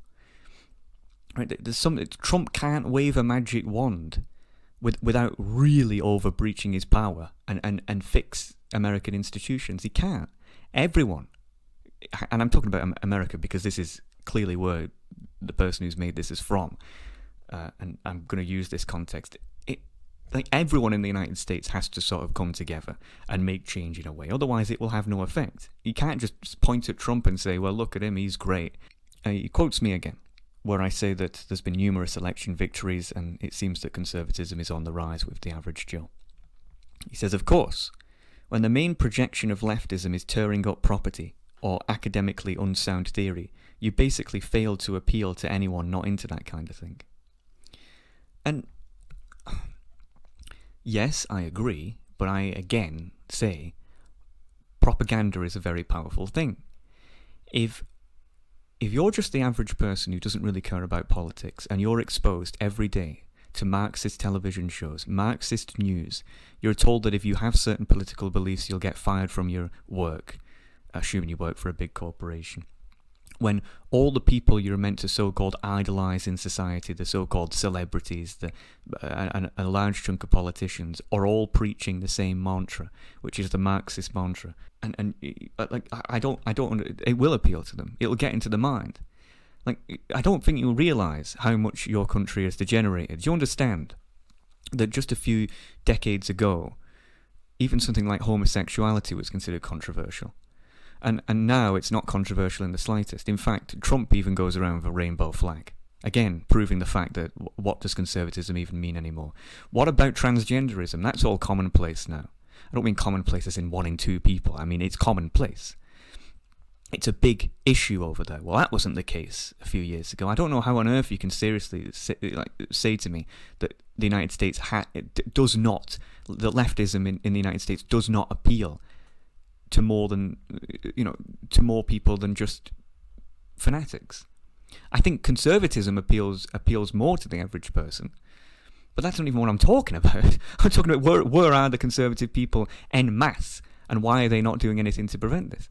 Right? Trump can't wave a magic wand without really overbreaching his power and fix American institutions. He can't. Everyone, and I'm talking about America because this is clearly where the person who's made this is from, and I'm going to use this context. Like, everyone in the United States has to sort of come together and make change in a way. Otherwise, it will have no effect. You can't just point at Trump and say, well, look at him, he's great. He quotes me again, where I say that there's been numerous election victories and it seems that conservatism is on the rise with the average Joe. He says, of course, when the main projection of leftism is tearing up property or academically unsound theory, you basically fail to appeal to anyone not into that kind of thing. And yes, I agree, but I again say propaganda is a very powerful thing. If you're just the average person who doesn't really care about politics and you're exposed every day to Marxist television shows, Marxist news, you're told that if you have certain political beliefs you'll get fired from your work, assuming you work for a big corporation. When all the people you're meant to so-called idolize in society, the so-called celebrities, a large chunk of politicians, are all preaching the same mantra, which is the Marxist mantra, and like it will appeal to them. It'll get into the mind. Like, I don't think you'll realize how much your country has degenerated. Do you understand that just a few decades ago, even something like homosexuality was considered controversial? And now it's not controversial in the slightest. In fact, Trump even goes around with a rainbow flag. Again, proving the fact that what does conservatism even mean anymore? What about transgenderism? That's all commonplace now. I don't mean commonplace as in 1 in 2 people. I mean, it's commonplace. It's a big issue over there. Well, that wasn't the case a few years ago. I don't know how on earth you can seriously say to me that the United States does not, the leftism in the United States does not appeal to more than, to more people than just fanatics. I think conservatism appeals more to the average person, but that's not even what I'm talking about. I'm talking about where are the conservative people en masse, and why are they not doing anything to prevent this?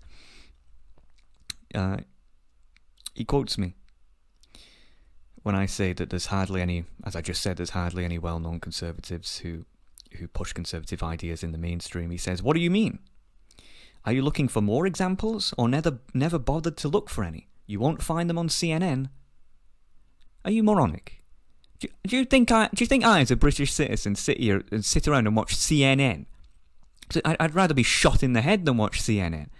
He quotes me when I say that there's hardly any, as I just said, there's hardly any well-known conservatives who push conservative ideas in the mainstream. He says, "What do you mean? Are you looking for more examples, or never bothered to look for any? You won't find them on CNN. Are you moronic? Do you think I, as a British citizen, sit around and watch CNN? I'd rather be shot in the head than watch CNN.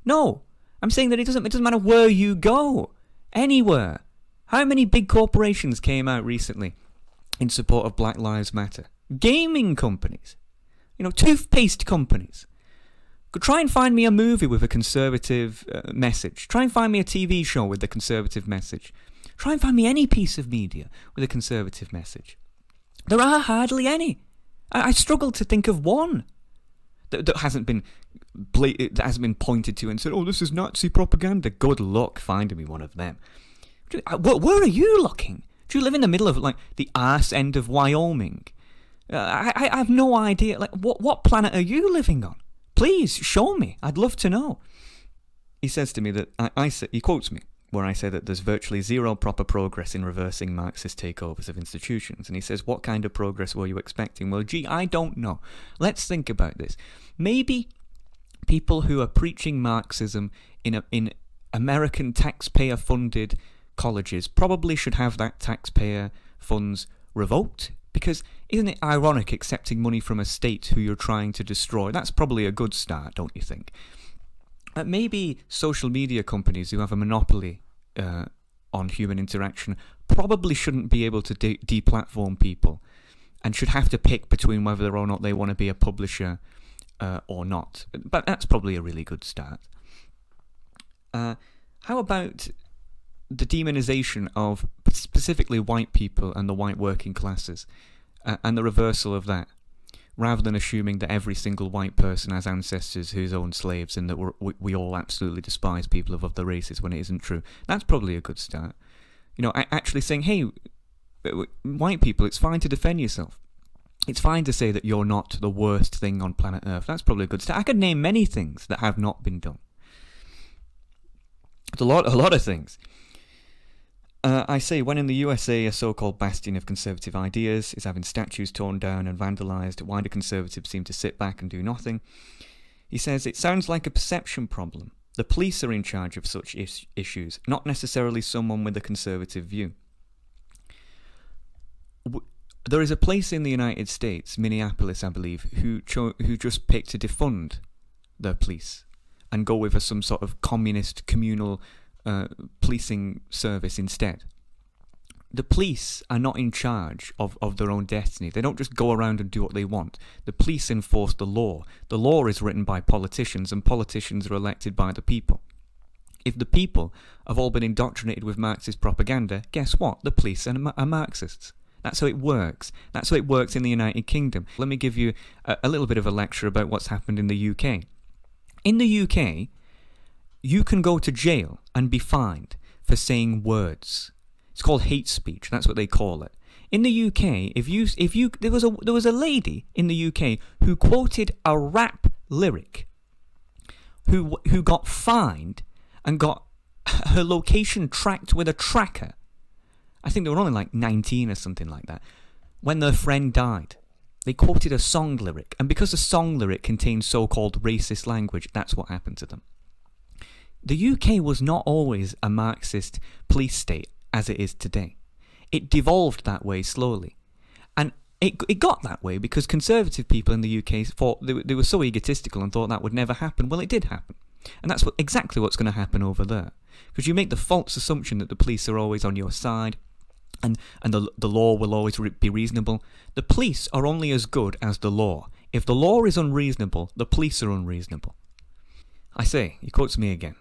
No, I'm saying that it doesn't matter where you go, anywhere. How many big corporations came out recently in support of Black Lives Matter? Gaming companies, toothpaste companies. Try and find me a movie with a conservative message. Try and find me a TV show with a conservative message. Try and find me any piece of media with a conservative message. There are hardly any. I struggle to think of one that hasn't been pointed to and said, "Oh, this is Nazi propaganda." Good luck finding me one of them. Where are you looking? Do you live in the middle of the arse end of Wyoming? I have no idea. Like, what planet are you living on? Please show me. I'd love to know. He says to me that he quotes me where I say that there's virtually zero proper progress in reversing Marxist takeovers of institutions. And he says, what kind of progress were you expecting? Well, gee, I don't know. Let's think about this. Maybe people who are preaching Marxism in American taxpayer-funded colleges probably should have that taxpayer funds revoked. Because isn't it ironic accepting money from a state who you're trying to destroy? That's probably a good start, don't you think? Maybe social media companies who have a monopoly on human interaction probably shouldn't be able to deplatform people and should have to pick between whether or not they want to be a publisher or not. But that's probably a really good start. How about the demonization of specifically white people and the white working classes and the reversal of that? Rather than assuming that every single white person has ancestors who own slaves and that we all absolutely despise people of other races when it isn't true. That's probably a good start. You know, actually saying, hey, white people, it's fine to defend yourself. It's fine to say that you're not the worst thing on planet Earth. That's probably a good start. I could name many things that have not been done. It's a lot of things. I say, when in the USA, a so-called bastion of conservative ideas is having statues torn down and vandalised, why do conservatives seem to sit back and do nothing? He says, it sounds like a perception problem. The police are in charge of such issues, not necessarily someone with a conservative view. There is a place in the United States, Minneapolis, I believe, who just picked to defund the police and go with some sort of communist communal policing service instead. The police are not in charge of their own destiny. They don't just go around and do what they want. The police enforce the law. The law is written by politicians, and politicians are elected by the people. If the people have all been indoctrinated with Marxist propaganda, guess what? The police are Marxists. That's how it works. That's how it works in the United Kingdom. Let me give you a little bit of a lecture about what's happened in the UK. In the UK, you can go to jail and be fined for saying words. It's called hate speech. That's what they call it. In the UK, there was a lady in the UK who quoted a rap lyric, who got fined and got her location tracked with a tracker. I think they were only like 19 or something like that. When their friend died, they quoted a song lyric, and because the song lyric contained so-called racist language, that's what happened to them. The UK was not always a Marxist police state as it is today. It devolved that way slowly. And it got that way because conservative people in the UK thought they were so egotistical and thought that would never happen. Well, it did happen. And that's exactly what's going to happen over there. Because you make the false assumption that the police are always on your side and the law will always be reasonable. The police are only as good as the law. If the law is unreasonable, the police are unreasonable. I say, he quotes me again.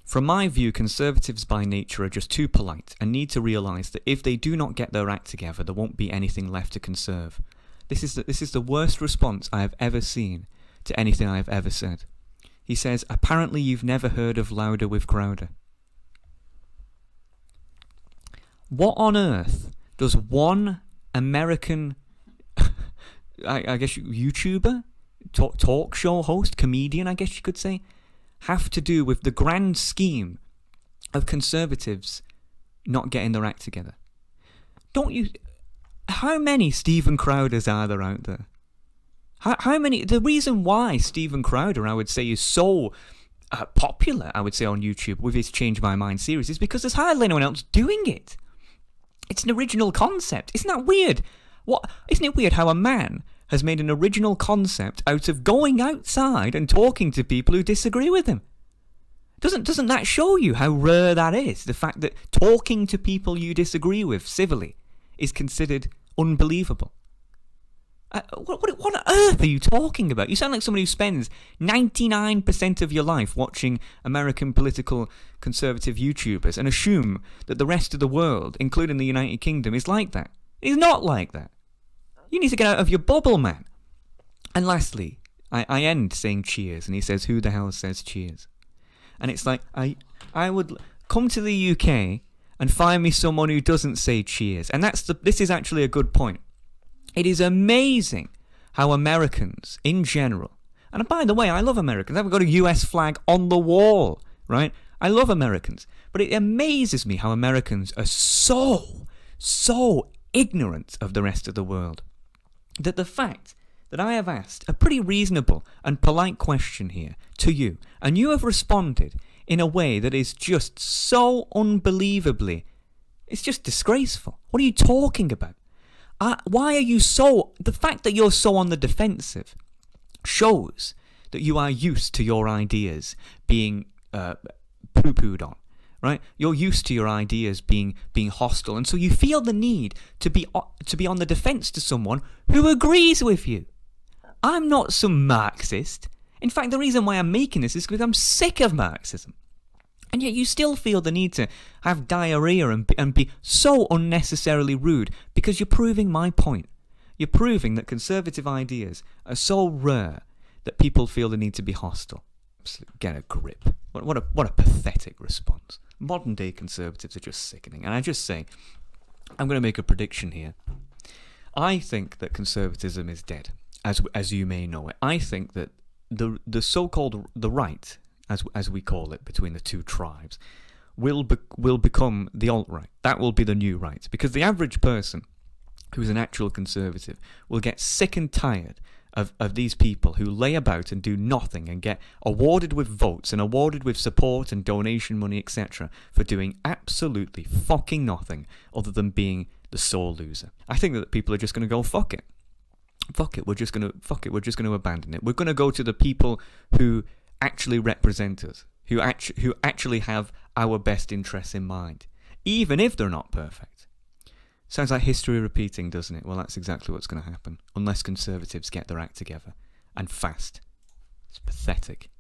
From my view, conservatives by nature are just too polite and need to realise that if they do not get their act together, there won't be anything left to conserve. This is the worst response I have ever seen to anything I have ever said. He says, apparently you've never heard of Louder with Crowder. What on earth does one American, I guess, YouTuber, talk show host, comedian, I guess you could say, have to do with the grand scheme of conservatives not getting their act together? Don't you... How many Stephen Crowders are there out there? How many... The reason why Stephen Crowder, I would say, is so popular, I would say, on YouTube with his Change My Mind series is because there's hardly anyone else doing it. It's an original concept. Isn't that weird? Isn't it weird how a man has made an original concept out of going outside and talking to people who disagree with him? Doesn't that show you how rare that is? The fact that talking to people you disagree with civilly is considered unbelievable. What on earth are you talking about? You sound like somebody who spends 99% of your life watching American political conservative YouTubers and assume that the rest of the world, including the United Kingdom, is like that. It's not like that. You need to get out of your bubble, man. And lastly, I end saying cheers, and he says, who the hell says cheers? And it's like, I would come to the UK and find me someone who doesn't say cheers. And this is actually a good point. It is amazing how Americans, in general, and by the way, I love Americans. I've got a US flag on the wall, right? I love Americans. But it amazes me how Americans are so ignorant of the rest of the world. That the fact that I have asked a pretty reasonable and polite question here to you, and you have responded in a way that is just so unbelievably, it's just disgraceful. What are you talking about? Why are you the fact that you're so on the defensive shows that you are used to your ideas being poo-pooed on, right? You're used to your ideas being hostile, and so you feel the need to be on the defense to someone who agrees with you. I'm not some Marxist. In fact, the reason why I'm making this is because I'm sick of Marxism. And yet you still feel the need to have diarrhea and be so unnecessarily rude because you're proving my point. You're proving that conservative ideas are so rare that people feel the need to be hostile. Get a grip. What a pathetic response. Modern day conservatives are just sickening. And I just say, I'm going to make a prediction here. I think that conservatism is dead, as you may know it. I think that the so-called the right, as we call it, between the two tribes, will become the alt-right. That will be the new right. Because the average person who's an actual conservative will get sick and tired of these people who lay about and do nothing and get awarded with votes and awarded with support and donation money, etc., for doing absolutely fucking nothing other than being the sole loser. I think that people are just going to go, fuck it. Fuck it, we're just going to abandon it. We're going to go to the people who actually represent us, who actually have our best interests in mind, even if they're not perfect. Sounds like history repeating, doesn't it? Well, that's exactly what's going to happen, unless conservatives get their act together, and fast. It's pathetic.